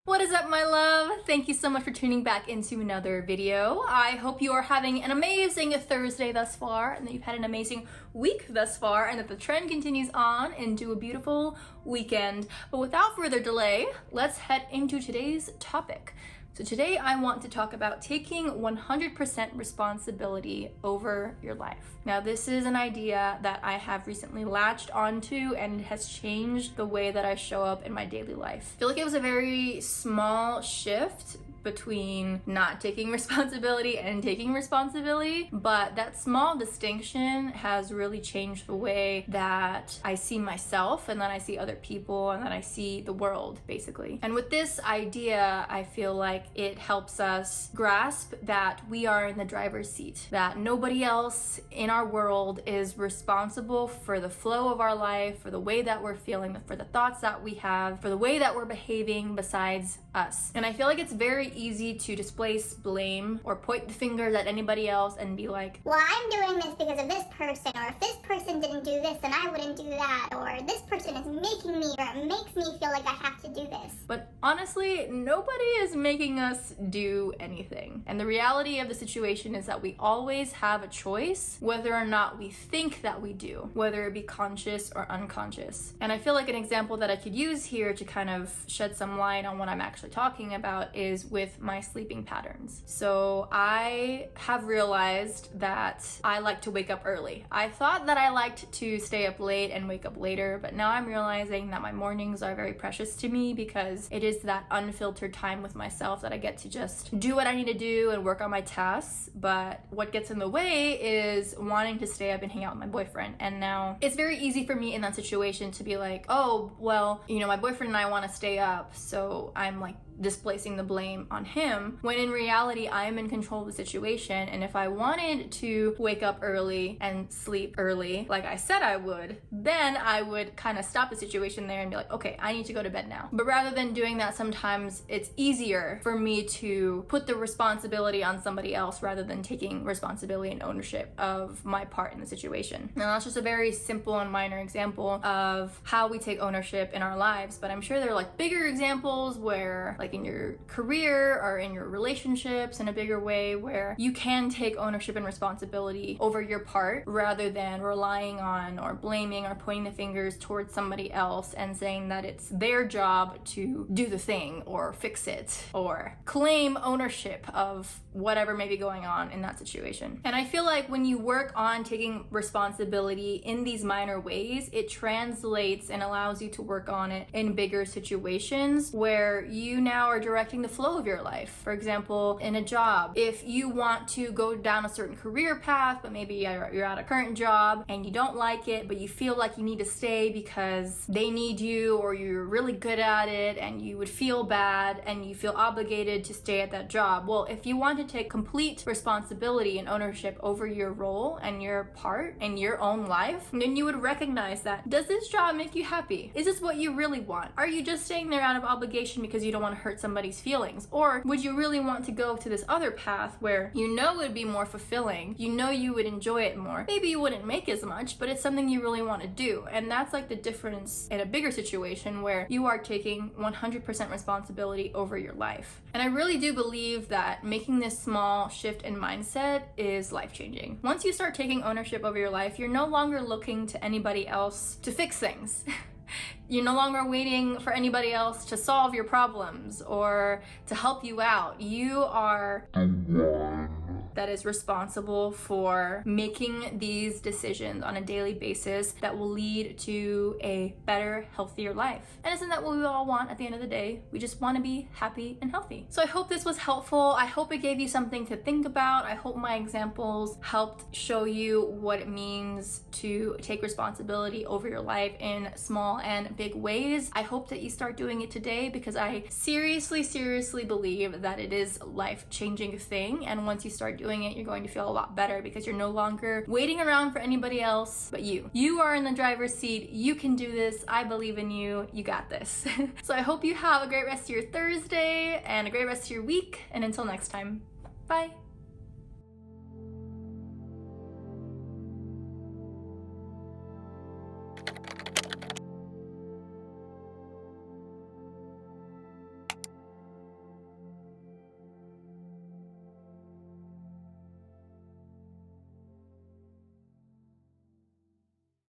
What is up, my love? Thank you so much for tuning back into another video. I hope you are having an amazing Thursday thus far, and that you've had an amazing week thus far, and that the trend continues on into a beautiful weekend. But without further delay, let's head into today's topic. So today I want to talk about taking 100% responsibility over your life. Now, this is an idea that I have recently latched onto, and it has changed the way that I show up in my daily life. I feel like it was a very small shift between not taking responsibility and taking responsibility, but that small distinction has really changed the way that I see myself, and that I see other people, and that I see the world, basically. And with this idea, I feel like it helps us grasp that we are in the driver's seat, that nobody else in our world is responsible for the flow of our life, for the way that we're feeling, for the thoughts that we have, for the way that we're behaving besides us. And I feel like it's very easy to displace blame or point the fingers at anybody else and be like, well, I'm doing this because of this person, or if this person didn't do this, then I wouldn't do that, or this person is making me, or it makes me feel like I have to do this. But honestly, nobody is making us do anything. And the reality of the situation is that we always have a choice whether or not we think that we do, whether it be conscious or unconscious. And I feel like an example that I could use here to kind of shed some light on what I'm actually talking about is with my sleeping patterns. So I have realized that I like to wake up early. I thought that I liked to stay up late and wake up later, but now I'm realizing that my mornings are very precious to me because it is that unfiltered time with myself that I get to just do what I need to do and work on my tasks. But what gets in the way is wanting to stay up and hang out with my boyfriend. And now it's very easy for me in that situation to be like, oh, well, my boyfriend and I want to stay up, so I'm like displacing the blame on him, when in reality I am in control of the situation. And if I wanted to wake up early and sleep early like I said I would, then I would kind of stop the situation there and be like, okay, I need to go to bed now. But rather than doing that, sometimes it's easier for me to put the responsibility on somebody else rather than taking responsibility and ownership of my part in the situation. Now, that's just a very simple and minor example of how we take ownership in our lives, but I'm sure there are like bigger examples where, like in your career or in your relationships, in a bigger way, where you can take ownership and responsibility over your part rather than relying on or blaming or pointing the fingers towards somebody else and saying that it's their job to do the thing or fix it or claim ownership of whatever may be going on in that situation. And I feel like when you work on taking responsibility in these minor ways, it translates and allows you to work on it in bigger situations where you now are directing the flow of your life. For example, in a job, if you want to go down a certain career path, but maybe you're at a current job and you don't like it, but you feel like you need to stay because they need you, or you're really good at it and you would feel bad and you feel obligated to stay at that job. Well, if you want to take complete responsibility and ownership over your role and your part in your own life, then you would recognize that, does this job make you happy? Is this what you really want? Are you just staying there out of obligation because you don't want to hurt somebody's feelings? Or would you really want to go to this other path where you know it would be more fulfilling, you know you would enjoy it more, maybe you wouldn't make as much, but it's something you really want to do? And that's like the difference in a bigger situation where you are taking 100% responsibility over your life. And I really do believe that making this small shift in mindset is life-changing. Once you start taking ownership over your life, you're no longer looking to anybody else to fix things. You're no longer waiting for anybody else to solve your problems or to help you out. You are that is responsible for making these decisions on a daily basis that will lead to a better, healthier life. And isn't that what we all want at the end of the day? We just want to be happy and healthy. So I hope this was helpful. I hope it gave you something to think about. I hope my examples helped show you what it means to take responsibility over your life in small and big ways. I hope that you start doing it today, because I seriously believe that it is a life-changing thing. And once you start doing it, you're going to feel a lot better because you're no longer waiting around for anybody else but you. You are in the driver's seat. You can do this. I believe in you. You got this. So I hope you have a great rest of your Thursday and a great rest of your week. And until next time, bye.